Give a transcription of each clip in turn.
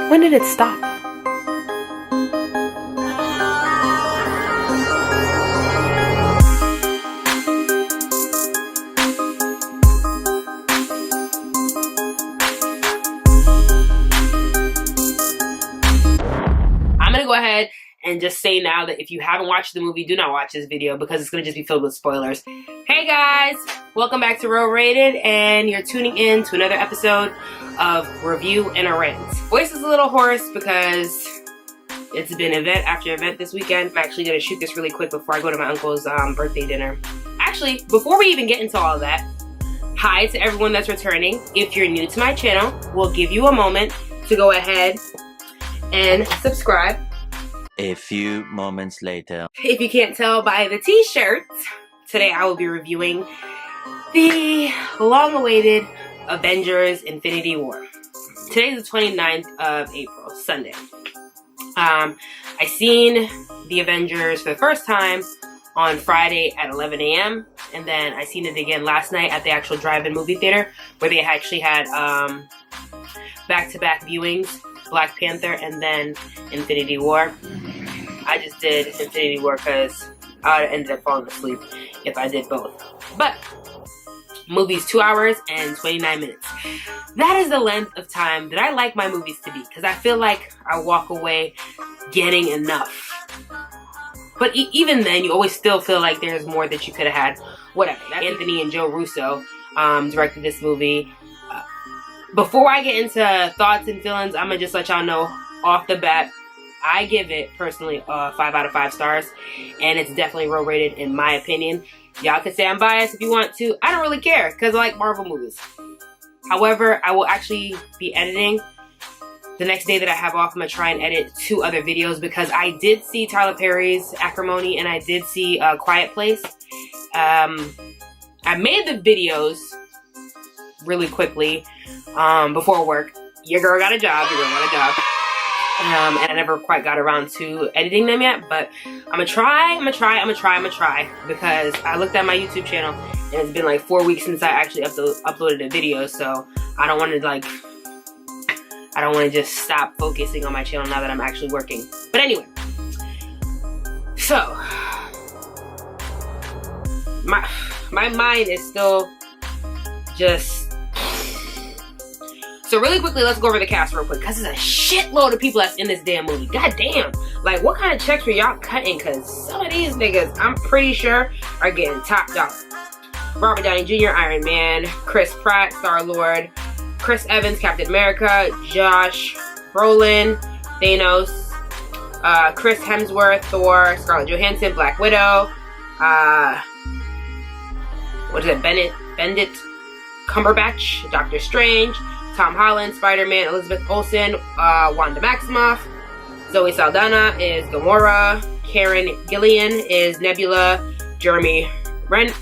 When did it stop? I'm gonna go ahead and just say now that if you haven't watched the movie, do not watch this video because it's gonna just be filled with spoilers. Hey guys, welcome back to Real Rated, and you're tuning in to another episode of Review and a Rant. Voice is a little hoarse because it's been event after event this weekend. I'm actually gonna shoot this really quick before I go to my uncle's birthday dinner. Actually, before we even get into all of that, hi to everyone that's returning. If you're new to my channel, we'll give you a moment to go ahead and subscribe. A few moments later. If you can't tell by the t-shirt, today I will be reviewing the long-awaited Avengers Infinity War. Today's the 29th of April, Sunday. I seen the Avengers for the first time on Friday at 11 a.m. and then I seen it again last night at the actual drive-in movie theater where they actually had back-to-back viewings, Black Panther and then Infinity War. I just did Infinity War because I would have ended up falling asleep if I did both. But movie's 2 hours and 29 minutes. That is the length of time that I like my movies to be because I feel like I walk away getting enough. But even then, you always still feel like there's more that you could have had. Whatever. Anthony and Joe Russo directed this movie. Before I get into thoughts and feelings, I'm going to just let y'all know off the bat, I give it, personally, 5 out of 5 stars. And it's definitely real rated in my opinion. Y'all can say I'm biased if you want to. I don't really care because I like Marvel movies. However, I will actually be editing. The next day that I have off, I'm going to try and edit 2 other videos because I did see Tyler Perry's Acrimony and I did see Quiet Place. I made the videos really quickly before work. Your girl got a job. And I never quite got around to editing them yet, but I'm gonna try because I looked at my YouTube channel and it's been like 4 weeks since I actually uploaded a video, so I don't want to just stop focusing on my channel now that I'm actually working. But anyway, so my mind is still just. So really quickly, let's go over the cast real quick, because there's a shitload of people that's in this damn movie. God damn. Like, what kind of checks were y'all cutting? Because some of these niggas, I'm pretty sure, are getting top dollar. Robert Downey Jr., Iron Man. Chris Pratt, Star-Lord. Chris Evans, Captain America. Josh Brolin, Thanos. Chris Hemsworth, Thor. Scarlett Johansson, Black Widow. Benedict Cumberbatch, Doctor Strange. Tom Holland, Spider-Man, Elizabeth Olsen, Wanda Maximoff. Zoe Saldana is Gamora. Karen Gillian is Nebula. Jeremy Renner?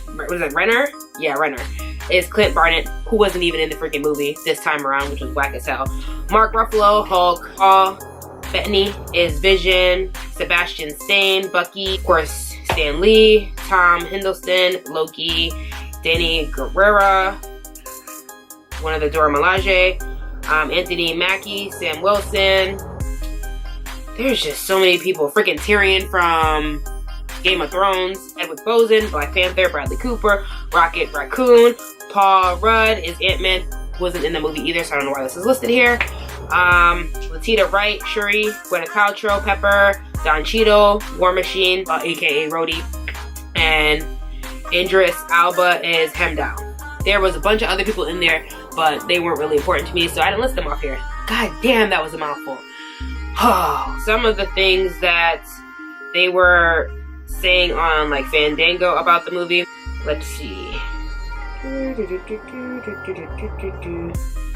Yeah, Renner. Is Clint Barnett, who wasn't even in the freaking movie this time around, which was whack as hell. Mark Ruffalo, Hulk. Paul Bettany is Vision. Sebastian Stan, Bucky. Of course, Stan Lee. Tom Hiddleston, Loki. Danny Guerrera, one of the Dora Milaje, Anthony Mackie, Sam Wilson. There's just so many people. Freaking Tyrion from Game of Thrones, Edward Bosen, Black Panther, Bradley Cooper, Rocket Raccoon, Paul Rudd is Ant-Man. Wasn't in the movie either, so I don't know why this is listed here. Letitia Wright, Shuri, Gwyneth Paltrow, Pepper, Don Cheadle, War Machine, aka Rhodey, and Idris Alba is Hemdow. There was a bunch of other people in there, but they weren't really important to me, so I didn't list them off here. God damn, that was a mouthful. Some of the things that they were saying on like Fandango about the movie. Let's see.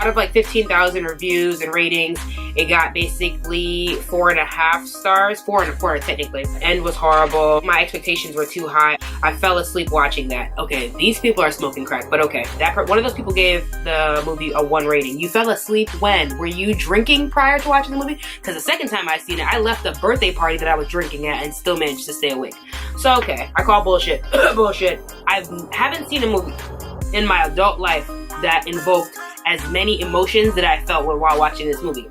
Out of like 15,000 reviews and ratings, it got basically 4.5 stars, 4.25 technically. The end was horrible. My expectations were too high. I fell asleep watching that. Okay, these people are smoking crack, but okay. One of those people gave the movie a 1 rating. You fell asleep when? Were you drinking prior to watching the movie? Because the second time I seen it, I left a birthday party that I was drinking at and still managed to stay awake. So okay, I call bullshit. Bullshit. I haven't seen a movie in my adult life that invoked as many emotions that I felt while watching this movie.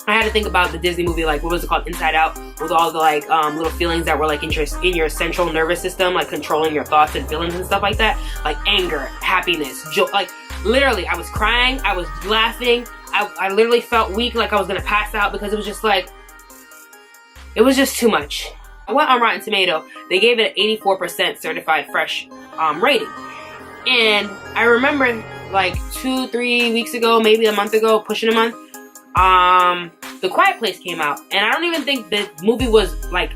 I had to think about the Disney movie, like, what was it called, Inside Out, with all the, like, little feelings that were, like, in your central nervous system, like, controlling your thoughts and feelings and stuff like that. Like, anger, happiness, joy. Like, literally, I was crying, I was laughing, I literally felt weak, like I was gonna pass out, because it was just, like, it was just too much. I went on Rotten Tomato. They gave it an 84% certified fresh rating. And I remember, like, 2-3 weeks ago, maybe a month ago, pushing a month, The Quiet Place came out, and I don't even think the movie was, like,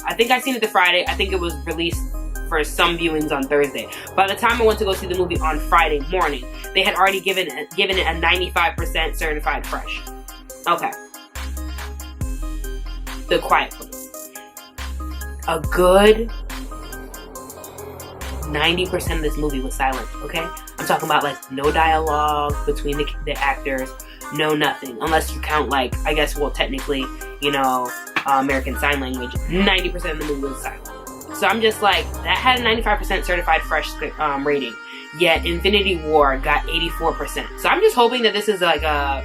I think I seen it the Friday. I think it was released for some viewings on Thursday. By the time I went to go see the movie on Friday morning, they had already given it a 95% certified fresh. Okay. The Quiet Place. A good 90% of this movie was silent, okay? I'm talking about, like, no dialogue between the actors, no nothing. Unless you count, like, I guess, well, technically, you know, American Sign Language. 90% of the movie was silent. So I'm just like, that had a 95% certified fresh rating. Yet Infinity War got 84%. So I'm just hoping that this is like a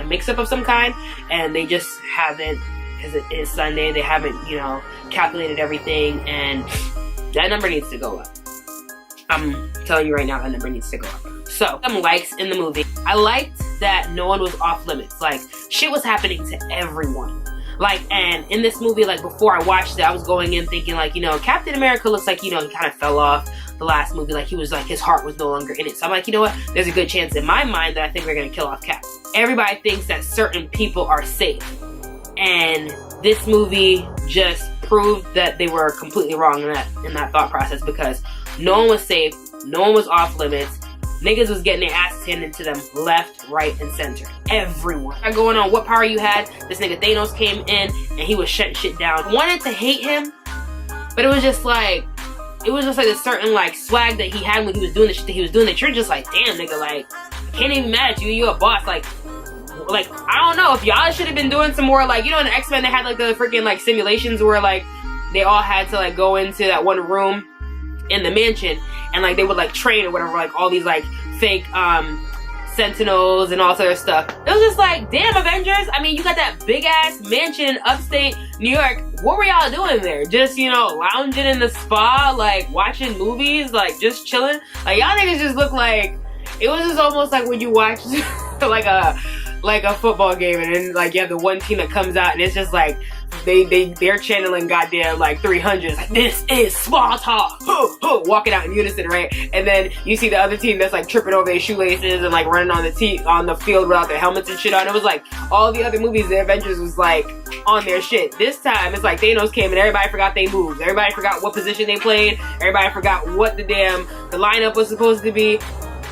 mix-up of some kind, and they just haven't, because it is Sunday, they haven't, you know, calculated everything, and that number needs to go up. I'm telling you right now, that number needs to go up. So, some likes in the movie. I liked that no one was off limits. Like, shit was happening to everyone. Like, and in this movie, like, before I watched it, I was going in thinking, like, you know, Captain America looks like, you know, he kind of fell off the last movie. Like, he was, like, his heart was no longer in it. So I'm like, you know what? There's a good chance in my mind that I think we're going to kill off Cap. Everybody thinks that certain people are safe. And this movie just proved that they were completely wrong in that thought process, because no one was safe. No one was off limits. Niggas was getting their asses handed to them left, right, and center. Everyone. Going on what power you had. This nigga Thanos came in and he was shutting shit down. I wanted to hate him, but it was just like a certain, like, swag that he had when he was doing the shit that he was doing, that you're just like, damn, nigga, like, I can't even mad at you. You're a boss. Like, I don't know if y'all should have been doing some more, like, you know, in the X-Men they had, like, the freaking, like, simulations where, like, they all had to, like, go into that one room in the mansion, and, like, they would, like, train or whatever, like, all these, like, fake sentinels and all sort of stuff. It was just like, damn, Avengers, I mean, you got that big ass mansion in upstate New York. What were y'all doing there? Just, you know, lounging in the spa, like, watching movies, like, just chilling? Like, y'all niggas just look like, it was just almost like when you watch like a football game, and then, like, you have the one team that comes out and it's just like they're channeling goddamn, like, 300s, like, this is Sparta, walking out in unison, right? And then you see the other team that's, like, tripping over their shoelaces and, like, running on the field without their helmets and shit on. It was like all the other movies, the Avengers was, like, on their shit. This time it's like Thanos came and everybody forgot they moves. Everybody forgot what position they played. Everybody forgot what the lineup was supposed to be.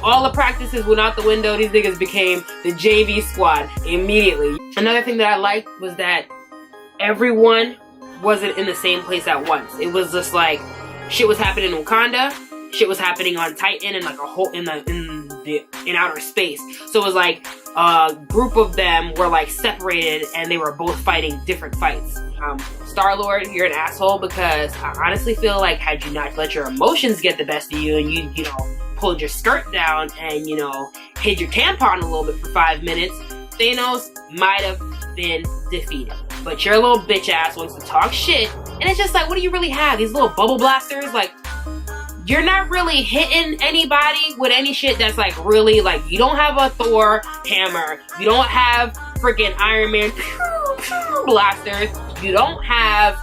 All the practices went out the window. These niggas became the JV squad immediately. Another thing that I liked was that everyone wasn't in the same place at once. It was just like, shit was happening in Wakanda, shit was happening on Titan, and, like, a whole in outer space. So it was like a group of them were, like, separated, and they were both fighting different fights. Star-Lord, you're an asshole, because I honestly feel like, had you not let your emotions get the best of you, and you know, pulled your skirt down and, you know, hid your tampon a little bit for 5 minutes, Thanos might have been defeated. But your little bitch ass wants to talk shit, and it's just like, what do you really have? These little bubble blasters? Like, you're not really hitting anybody with any shit that's, like, really, like, you don't have a Thor hammer, you don't have freaking Iron Man blasters, you don't have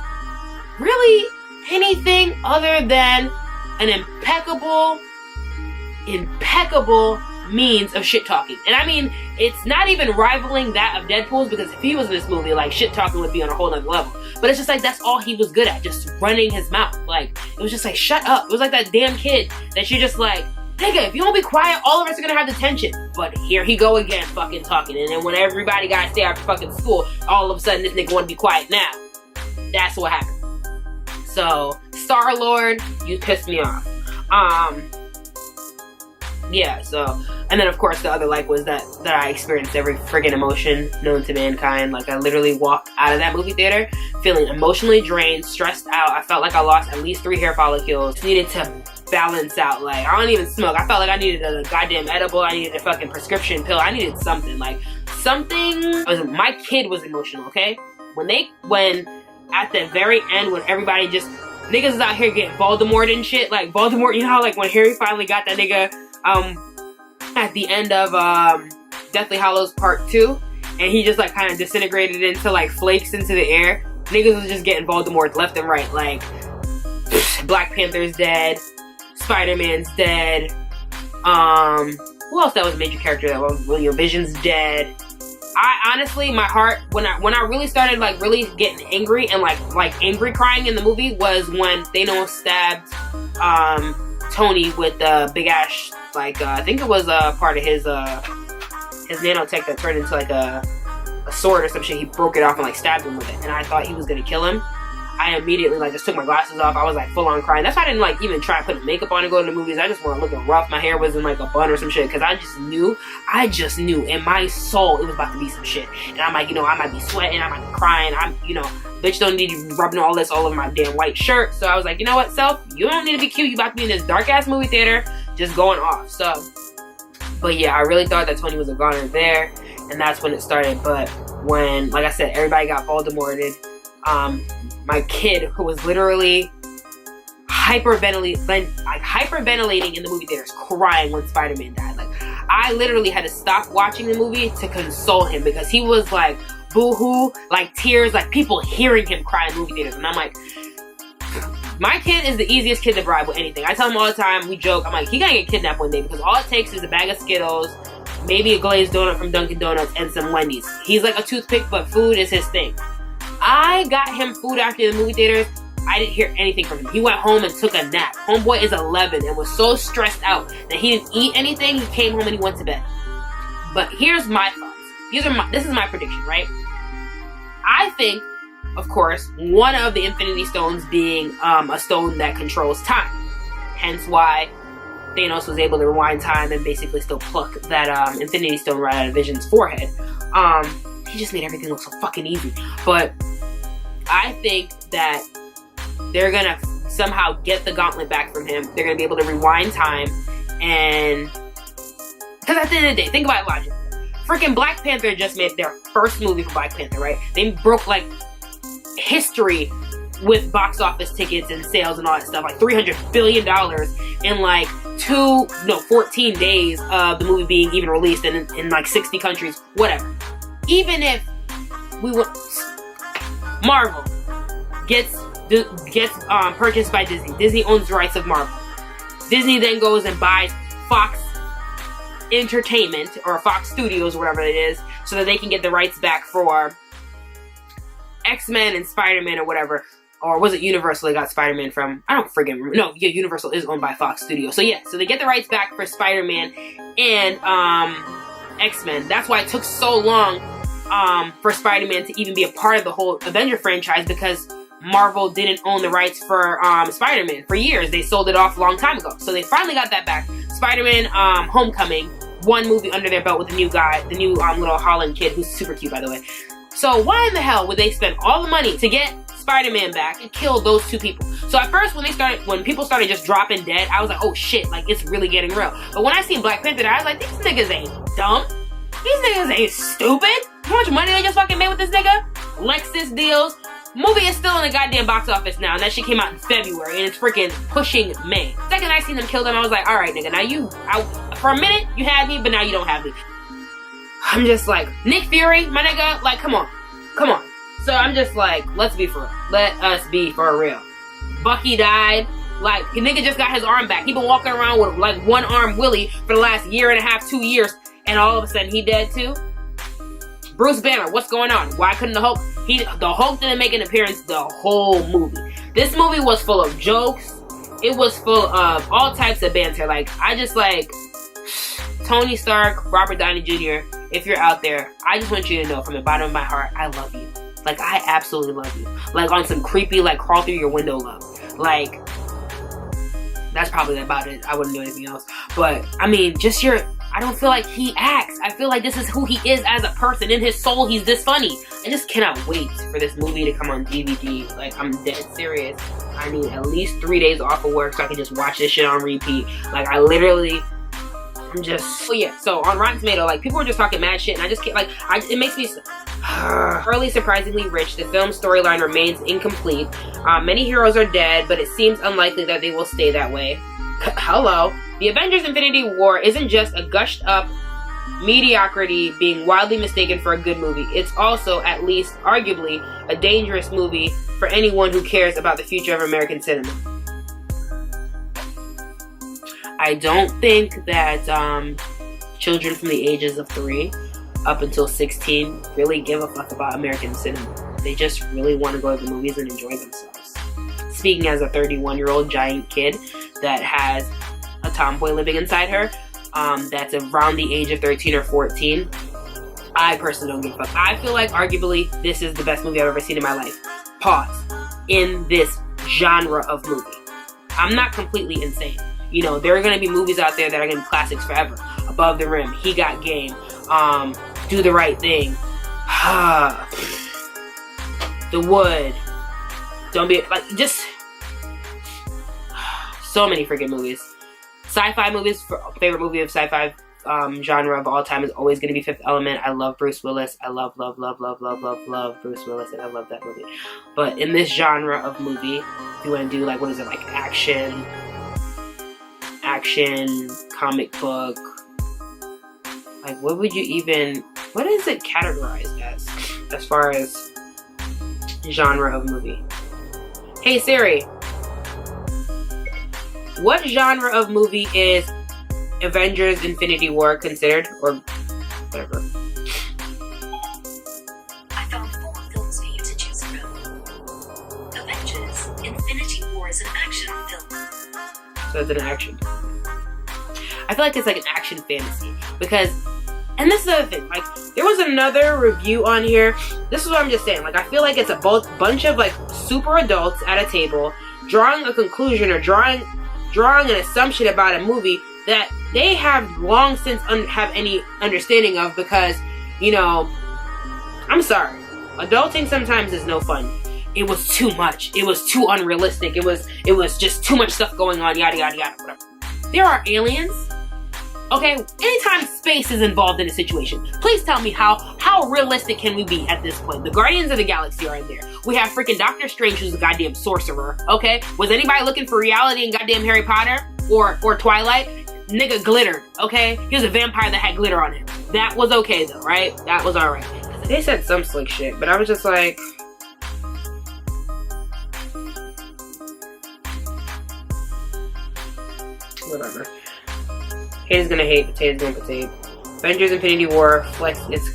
really anything other than an impeccable means of shit talking. And I mean, it's not even rivaling that of Deadpool's, because if he was in this movie, like, shit talking would be on a whole nother level. But it's just like, that's all he was good at, just running his mouth. Like, it was just like, shut up. It was like that damn kid that you're just like, nigga, if you don't be quiet, all of us are gonna have the tension. But here he go again, fucking talking. And then when everybody gotta stay after fucking school, all of a sudden this nigga wanna be quiet now. That's what happened. So, Star-Lord, you pissed me off. Yeah, so, and then of course the other like was that I experienced every friggin' emotion known to mankind. Like, I literally walked out of that movie theater feeling emotionally drained, stressed out. I felt like I lost at least 3 hair follicles. Needed to balance out. Like, I don't even smoke. I felt like I needed a goddamn edible. I needed a fucking prescription pill. I needed something my kid was emotional, okay? When at the very end, when everybody just, niggas is out here getting Voldemort and shit, like Voldemort, you know how like when Harry finally got that nigga, at the end of, Deathly Hallows Part 2, and he just like kind of disintegrated into like flakes into the air. Niggas was just getting Voldemort left and right, like, Black Panther's dead, Spider-Man's dead, who else that was a major character that was, you know, Vision's dead. I honestly, my heart, when I really started like really getting angry and like angry crying in the movie was when Thanos stabbed Tony with the big ass, like I think it was part of his nanotech that turned into like a sword or some shit. He broke it off and like stabbed him with it, and I thought he was gonna kill him. I immediately like just took my glasses off. I was like full on crying. That's why I didn't like even try putting makeup on and go to the movies. I just wanted looking rough. My hair was in like a bun or some shit because I just knew in my soul it was about to be some shit. And I'm like, you know, I might be sweating, I might be crying. I'm, you know, bitch don't need you rubbing all this all over my damn white shirt. So I was like, you know what, self, you don't need to be cute. You about to be in this dark ass movie theater, just going off. So, but yeah, I really thought that Tony was a goner there, and that's when it started. But when, like I said, everybody got Voldemorted. My kid, who was literally hyperventilating in the movie theaters, crying when Spider-Man died. Like, I literally had to stop watching the movie to console him because he was like boo-hoo, like tears, like people hearing him cry in movie theaters. And I'm like, my kid is the easiest kid to bribe with anything. I tell him all the time, we joke, I'm like, he gonna get kidnapped one day because all it takes is a bag of Skittles, maybe a glazed donut from Dunkin' Donuts, and some Wendy's. He's like a toothpick, but food is his thing. I got him food after the movie theaters. I didn't hear anything from him. He went home and took a nap. Homeboy is 11 and was so stressed out that he didn't eat anything. He came home and he went to bed. But here's my thoughts. This is my prediction, right? I think, of course, one of the Infinity Stones being a stone that controls time. Hence why Thanos was able to rewind time and basically still pluck that Infinity Stone right out of Vision's forehead. He just made everything look so fucking easy. But I think that they're gonna somehow get the gauntlet back from him. They're gonna be able to rewind time, and because at the end of the day, think about it logically. Freaking Black Panther just made their first movie for Black Panther, right? They broke like history with box office tickets and sales and all that stuff, like $300 billion in like 14 days of the movie being even released in like 60 countries, whatever. Even if Marvel gets purchased by Disney. Disney owns the rights of Marvel. Disney then goes and buys Fox Entertainment or Fox Studios or whatever it is, so that they can get the rights back for X-Men and Spider-Man or whatever. Or was it Universal they got Spider-Man from? I don't friggin' remember. No, yeah, Universal is owned by Fox Studios. So yeah, so they get the rights back for Spider-Man and X-Men. That's why it took so long for Spider-Man to even be a part of the whole Avenger franchise, because Marvel didn't own the rights for Spider-Man for years. They sold it off a long time ago. So they finally got that back. Spider-Man Homecoming, one movie under their belt with the new guy, the new little Holland kid who's super cute, by the way. So why in the hell would they spend all the money to get Spider-Man back and kill those two people? So at first when people started just dropping dead, I was like, oh shit, like it's really getting real. But when I seen Black Panther, I was like, these niggas ain't dumb. These niggas ain't stupid. How much money they just fucking made with this nigga? Lexus deals. Movie is still in the goddamn box office now, and that shit came out in February, and it's freaking pushing May. Second I seen them kill them, I was like, alright nigga, now for a minute, you had me, but now you don't have me. I'm just like, Nick Fury, my nigga, like, come on. So I'm just like, let's be for real. Let us be for real. Bucky died. Like, the nigga just got his arm back. He been walking around with like one arm Willie for the last year and a half, 2 years, and all of a sudden he dead too. Bruce Banner, what's going on? Why couldn't the Hulk? The Hulk didn't make an appearance the whole movie. This movie was full of jokes. It was full of all types of banter. Like, I just like, Tony Stark, Robert Downey Jr., if you're out there, I just want you to know from the bottom of my heart, I love you. Like, I absolutely love you. Like, on some creepy, like, crawl through your window love. Like, that's probably about it. I wouldn't do anything else. But, I mean, just I don't feel like he acts. I feel like this is who he is as a person. In his soul, he's this funny. I just cannot wait for this movie to come on DVD. Like, I'm dead serious. I need at least 3 days off of work so I can just watch this shit on repeat. Like, I literally I'm just, oh yeah, so on Rotten Tomato, like, people were just talking mad shit, and I just can't, like, it makes me, early surprisingly rich, the film's storyline remains incomplete. Many heroes are dead, but it seems unlikely that they will stay that way. Hello. The Avengers Infinity War isn't just a gushed up mediocrity being wildly mistaken for a good movie. It's also, at least arguably, a dangerous movie for anyone who cares about the future of American cinema. I don't think that children from the ages of 3 up until 16 really give a fuck about American cinema. They just really want to go to the movies and enjoy themselves. Speaking as a 31-year-old giant kid that has a tomboy living inside her, that's around the age of 13 or 14, I personally don't give a fuck. I feel like arguably this is the best movie I've ever seen in my life. Pause. In this genre of movie. I'm not completely insane. You know, there are going to be movies out there that are going to be classics forever. Above the Rim, He Got Game, Do the Right Thing, The Wood, Don't Be, like, just so many freaking movies. Sci-fi movies, favorite movie of sci-fi genre of all time is always going to be Fifth Element. I love Bruce Willis. I love Bruce Willis, and I love that movie. But in this genre of movie, if you want to do, like, what is it, like, action, comic book, like, what would you even, what is it categorized as far as genre of movie? Hey Siri, what genre of movie is Avengers Infinity War considered, or whatever? I found 4 films for you to choose from. Avengers Infinity War is an action film. So it's an action. I feel like it's like an action fantasy because, and this is the other thing, like, there was another review on here. This is what I'm just saying. Like, I feel like it's a bunch of, like, super adults at a table drawing a conclusion or drawing an assumption about a movie that they have long since have any understanding of, because, you know, I'm sorry, adulting sometimes is no fun. It was too much. It was too unrealistic. It was just too much stuff going on, yada yada yada, whatever. There are aliens. Okay, anytime space is involved in a situation, please tell me how realistic can we be at this point? The Guardians of the Galaxy are in there. We have freaking Doctor Strange, who's a goddamn sorcerer, okay? Was anybody looking for reality in goddamn Harry Potter or Twilight? Nigga glittered, okay? He was a vampire that had glitter on him. That was okay though, right? That was alright. They said some slick shit, but I was just like, whatever. Haters gonna hate, potatoes gonna potato. Avengers Infinity War flexed its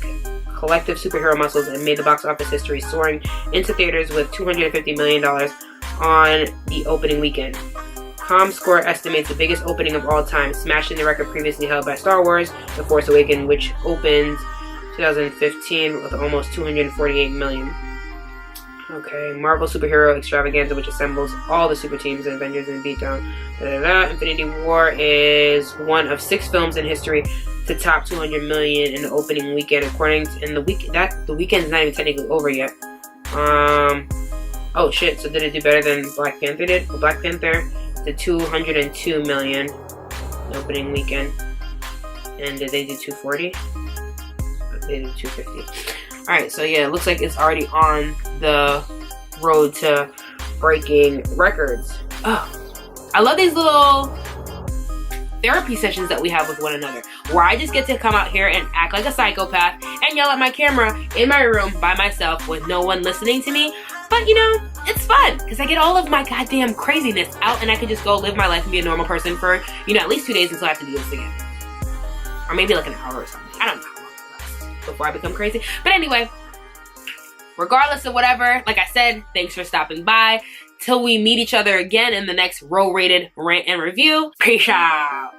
collective superhero muscles and made the box office history, soaring into theaters with $250 million on the opening weekend. ComScore estimates the biggest opening of all time, smashing the record previously held by Star Wars: The Force Awakens, which opened 2015 with almost $248 million. Okay, Marvel Superhero Extravaganza, which assembles all the super teams and Avengers in beatdown. Infinity War is one of 6 films in history to top 200 million in the opening weekend, according to, and the weekend's not even technically over yet. Oh shit! So did it do better than Black Panther did? Well, Black Panther did 202 million the opening weekend, and did they do 240? They did 250. Alright, so yeah, it looks like it's already on the road to breaking records. Oh, I love these little therapy sessions that we have with one another, where I just get to come out here and act like a psychopath and yell at my camera in my room by myself with no one listening to me. But, you know, it's fun, because I get all of my goddamn craziness out and I can just go live my life and be a normal person for, you know, at least 2 days until I have to do this again. Or maybe like an hour or something. I don't know before I become crazy. But anyway, regardless of whatever, like I said, thanks for stopping by. Till we meet each other again in the next Row Rated Rant and Review. Peace out.